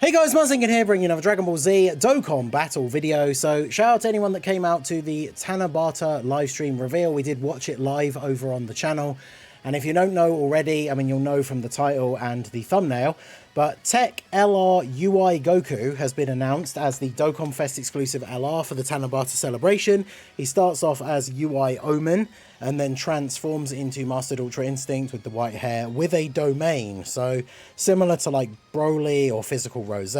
Hey guys, Muzzingan here, bringing another Dragon Ball Z Dokkan battle video. So shout out to anyone that came out to the TANABATA livestream reveal. We did watch it live over on the channel. And if you don't know already, I mean, you'll know from the title and the thumbnail, but TEQ LR UI Goku has been announced as the Dokkan Fest exclusive LR for the TANABATA celebration. He starts off as UI Omen and then transforms into Mastered Ultra Instinct with the white hair with a domain. So similar to like Broly or Physical Rose,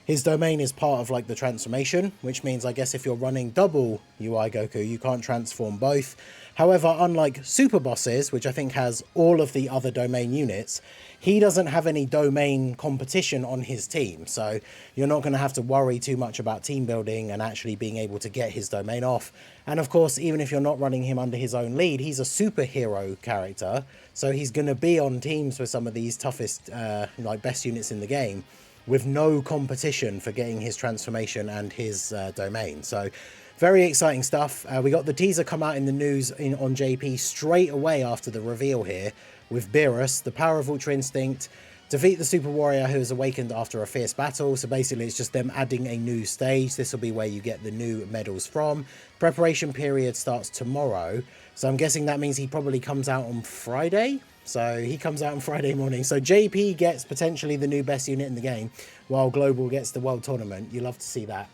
his domain is part of like the transformation, which means I guess if you're running double UI Goku, you can't transform both. However, unlike Super Bosses, which I think has all of the other domain units, he doesn't have any domain competition on his team. So you're not going to have to worry too much about team building and actually being able to get his domain off. And of course, even if you're not running him under his own lead, he's a superhero character. So he's going to be on teams with some of these toughest, like best units in the game, with no competition for getting his transformation and his domain. So very exciting stuff. We got the teaser come out in the news on JP straight away after the reveal here with Beerus, the power of Ultra Instinct, defeat the Super Warrior who is awakened after a fierce battle. So basically it's just them adding a new stage. This will be where you get the new medals from. Preparation period starts tomorrow. So I'm guessing that means he probably comes out on Friday. So he comes out on Friday morning. So JP gets potentially the new best unit in the game, while Global gets the World Tournament. You love to see that.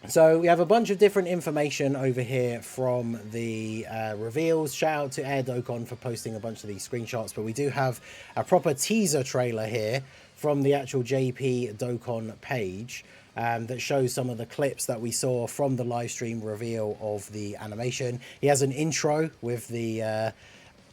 So we have a bunch of different information over here from the reveals. Shout out to Air Dokkan for posting a bunch of these screenshots. But we do have a proper teaser trailer here from the actual JP Dokkan page that shows some of the clips that we saw from the live stream reveal of the animation. He has an intro with the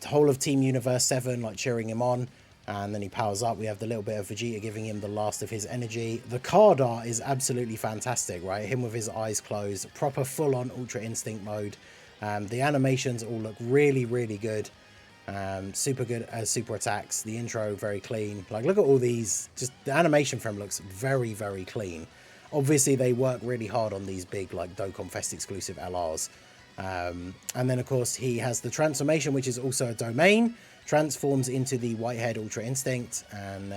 whole of Team Universe 7 like cheering him on. And then he powers up. We have the little bit of Vegeta giving him the last of his energy. The card art is absolutely fantastic, right? Him with his eyes closed. Proper full-on Ultra Instinct mode. The animations all look really, really good. Super good as super attacks. The intro, very clean. Like, look at all these. Just the animation frame looks very, very clean. Obviously, they work really hard on these big, like, Dokkan Fest exclusive LRs. And then, of course, he has the transformation, which is also a domain. Transforms into the white-haired Ultra Instinct, and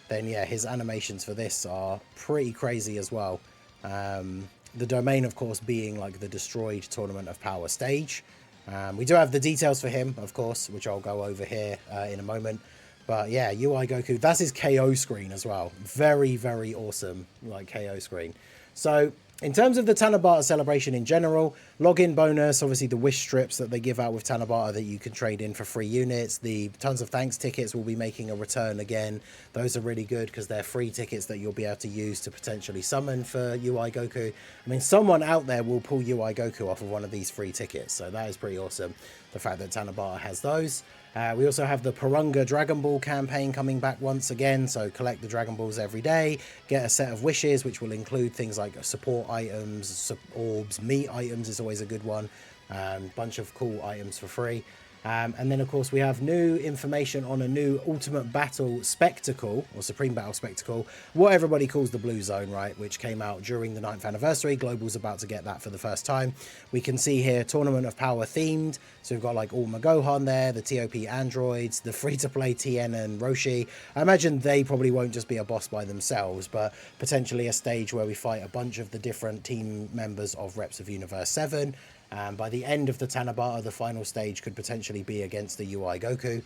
then yeah, his animations for this are pretty crazy as well. The domain, of course, being like the destroyed Tournament of Power stage. We do have the details for him, of course, which I'll go over here in a moment. But yeah, UI Goku, that's his KO screen as well. Very, very awesome, like KO screen. So in terms of the TANABATA celebration in general, login bonus, obviously the wish strips that they give out with TANABATA that you can trade in for free units. The tons of thanks tickets will be making a return again. Those are really good because they're free tickets that you'll be able to use to potentially summon for UI Goku. I mean, someone out there will pull UI Goku off of one of these free tickets. So that is pretty awesome, the fact that TANABATA has those. We also have the Purunga Dragon Ball campaign coming back once again. So collect the Dragon Balls every day, get a set of wishes, which will include things like support items, orbs, meat items is always a good one. Bunch of cool items for free. And then, of course, we have new information on a new Ultimate Battle Spectacle, or Supreme Battle Spectacle, what everybody calls the Blue Zone, right, which came out during the 9th anniversary. Global's about to get that for the first time. We can see here Tournament of Power themed, so we've got like all Gohan there, the TOP androids, the free-to-play Tien and Roshi. I imagine they probably won't just be a boss by themselves, but potentially a stage where we fight a bunch of the different team members of Reps of Universe 7. By the end of the TANABATA, the final stage could potentially be against the UI Goku.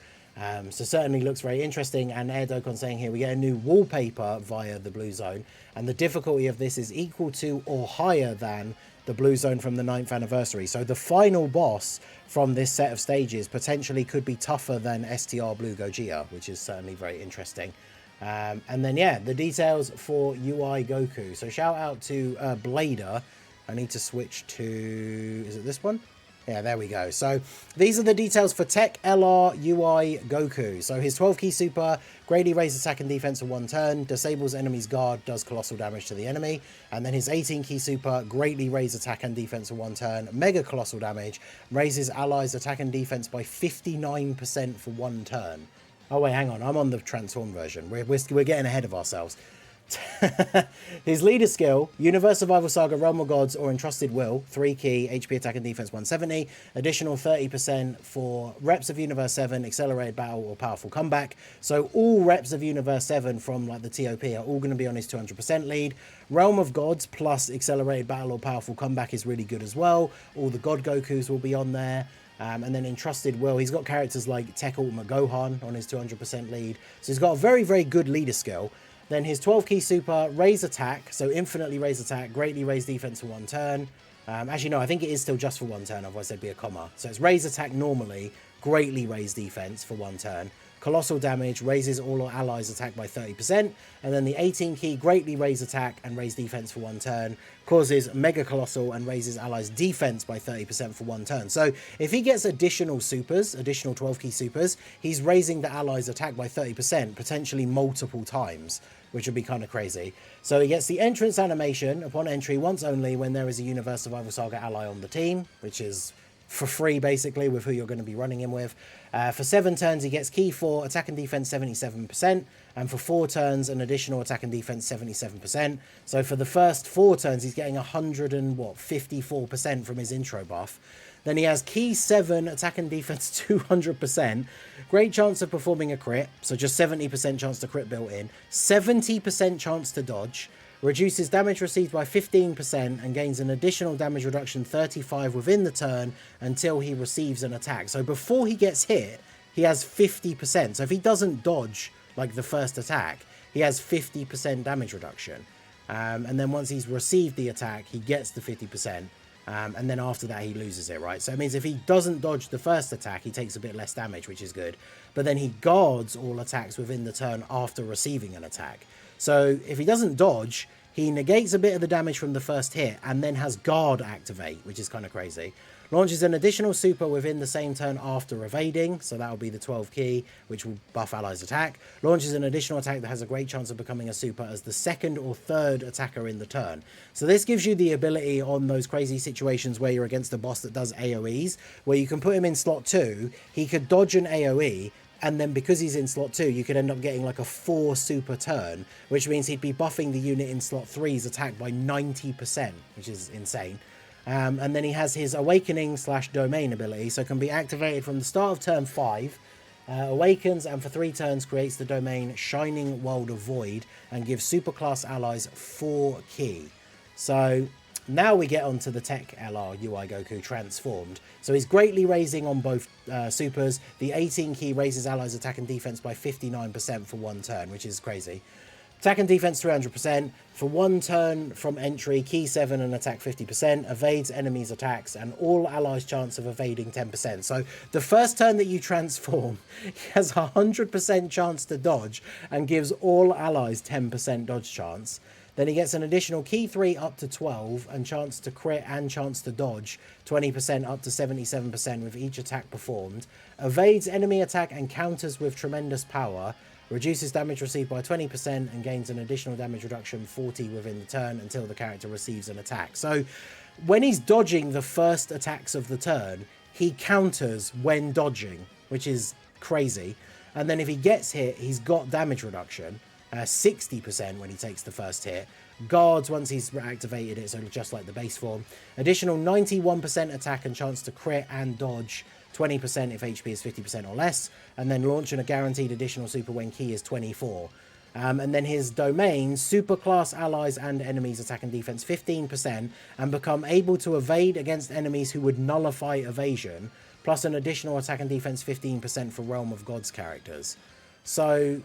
So certainly looks very interesting. And Air Dokkan saying here, we get a new wallpaper via the Blue Zone. And the difficulty of this is equal to or higher than the Blue Zone from the 9th anniversary. So the final boss from this set of stages potentially could be tougher than STR Blue Gogeta, which is certainly very interesting. And then, yeah, the details for UI Goku. So shout out to Blader. I need to switch to, is it this one? Yeah, there we go. So these are the details for TEQ LR UI Goku. So his 12 key super, greatly raised attack and defense for 1 turn, disables enemy's guard, does colossal damage to the enemy. And then his 18 key super, greatly raised attack and defense for 1 turn, mega colossal damage, raises allies attack and defense by 59% for 1 turn. Oh wait, hang on, I'm on the transform version. We're getting ahead of ourselves. His leader skill, Universe Survival Saga, Realm of Gods, or Entrusted Will, 3 key, HP attack and defense 170, additional 30% for reps of Universe 7, accelerated battle, or powerful comeback. So all reps of Universe 7 from like the TOP are all going to be on his 200% lead. Realm of Gods plus accelerated battle or powerful comeback is really good as well. All the God Gokus will be on there. And then Entrusted Will, he's got characters like TEQ Ultimate Gohan on his 200% lead. So he's got a very, very good leader skill. Then his 12 key super, raise attack, so infinitely raise attack, greatly raise defense for 1 turn. Actually, no, I think it is still just for 1 turn, otherwise there'd be a comma. So it's raise attack normally, greatly raise defense for 1 turn. Colossal damage, raises all allies attack by 30%. And then the 18 key, greatly raise attack and raise defense for 1 turn. Causes mega colossal and raises allies defense by 30% for 1 turn. So if he gets additional supers, additional 12 key supers, he's raising the allies attack by 30%, potentially multiple times, which would be kind of crazy. So he gets the entrance animation upon entry once only when there is a Universe Survival Saga ally on the team, which is for free basically with who you're going to be running him with. For 7 turns he gets key 4, attack and defense 77%, and for 4 turns an additional attack and defense 77%. So for the first 4 turns he's getting 54% from his intro buff. Then he has key 7, attack and defense 200%, great chance of performing a crit, so just 70% chance to crit built in, 70% chance to dodge, reduces damage received by 15% and gains an additional damage reduction 35 within the turn until he receives an attack. So before he gets hit, he has 50%. So if he doesn't dodge like the first attack, he has 50% damage reduction. And then once he's received the attack, he gets the 50%. And then after that, he loses it, right? So it means if he doesn't dodge the first attack, he takes a bit less damage, which is good. But then he guards all attacks within the turn after receiving an attack. So if he doesn't dodge, he negates a bit of the damage from the first hit and then has guard activate, which is kind of crazy. Launches an additional super within the same turn after evading, so that will be the 12 key, which will buff allies attack. Launches an additional attack that has a great chance of becoming a super as the 2nd or 3rd attacker in the turn. So this gives you the ability on those crazy situations where you're against a boss that does AoEs, where you can put him in slot 2, he could dodge an AoE, and then because he's in slot 2, you could end up getting like a 4 super turn, which means he'd be buffing the unit in slot 3's attack by 90%, which is insane. And then he has his Awakening / Domain ability, so can be activated from the start of turn 5, awakens, and for 3 turns creates the domain Shining World of Void, and gives superclass allies 4 key. So now we get onto the TEQ LR UI Goku transformed. So he's greatly raising on both supers. The 18 key raises allies attack and defense by 59% for 1 turn, which is crazy. Attack and defense 300%. For 1 turn from entry, key 7 and attack 50%. Evades enemies' attacks and all allies' chance of evading 10%. So the first turn that you transform, he has 100% chance to dodge and gives all allies 10% dodge chance. Then he gets an additional key 3 up to 12 and chance to crit and chance to dodge 20% up to 77% with each attack performed. Evades enemy attack and counters with tremendous power. Reduces damage received by 20% and gains an additional damage reduction 40 within the turn until the character receives an attack. So when he's dodging the first attacks of the turn, he counters when dodging, which is crazy. And then if he gets hit, he's got damage reduction. 60% when he takes the first hit. Guards once he's activated it, so just like the base form. Additional 91% attack and chance to crit and dodge. 20% if HP is 50% or less. And then launching a guaranteed additional super when key is 24. And then his domain, superclass allies and enemies attack and defense 15% and become able to evade against enemies who would nullify evasion, plus an additional attack and defense 15% for Realm of Gods characters. So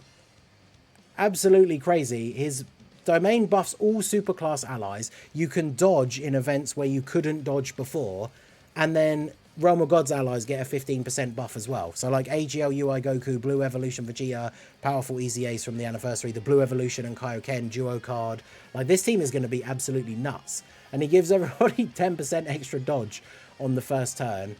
absolutely crazy. His domain buffs all superclass allies. You can dodge in events where you couldn't dodge before, and then Realm of Gods allies get a 15% buff as well. So like AGL, UI Goku, Blue Evolution Vegeta, powerful Easy Ace from the anniversary, the Blue Evolution and Kaioken duo card. Like this team is going to be absolutely nuts. And he gives everybody 10% extra dodge on the first turn.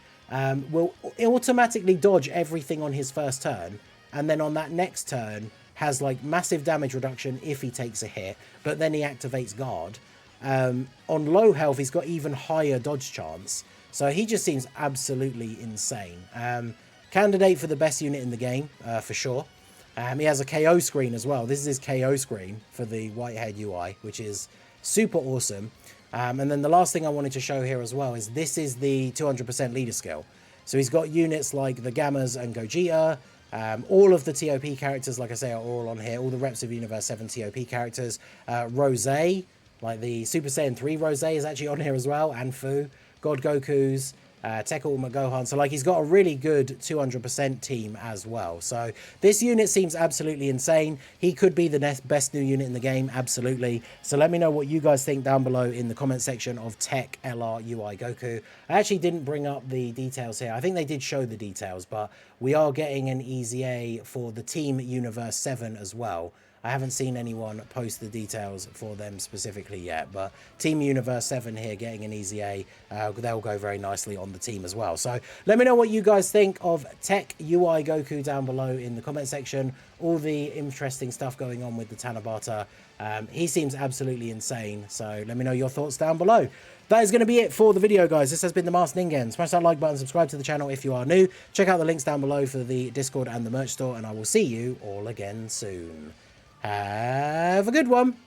Will automatically dodge everything on his first turn. And then on that next turn, has like massive damage reduction if he takes a hit, but then he activates guard. On low health, he's got even higher dodge chance. So he just seems absolutely insane. Candidate for the best unit in the game, for sure. He has a KO screen as well. This is his KO screen for the Whitehead UI, which is super awesome. And then the last thing I wanted to show here as well is this is the 200% leader skill. So he's got units like the Gammas and Gogeta. All of the TOP characters, like I say, are all on here. All the Reps of Universe 7 TOP characters. Rose, like the Super Saiyan 3 Rose is actually on here as well. And Fu. God Goku's. TEQ Ultimate Gohan. So like he's got a really good 200% team as well. So this unit seems absolutely insane. He could be the best new unit in the game, absolutely. So let me know what you guys think down below in the comment section of TEQ LR UI Goku. I actually didn't bring up the details here. I think they did show the details, but we are getting an Easy A for the Team Universe 7 as well. I haven't seen anyone post the details for them specifically yet, but Team Universe 7 here getting an Easy A. They'll go very nicely on the team as well. So let me know what you guys think of TEQ UI Goku down below in the comment section. All the interesting stuff going on with the Tanabata. He seems absolutely insane. So let me know your thoughts down below. That is going to be it for the video, guys. This has been the Masked Ningen. Smash that like button, subscribe to the channel if you are new. Check out the links down below for the Discord and the merch store, and I will see you all again soon. Have a good one.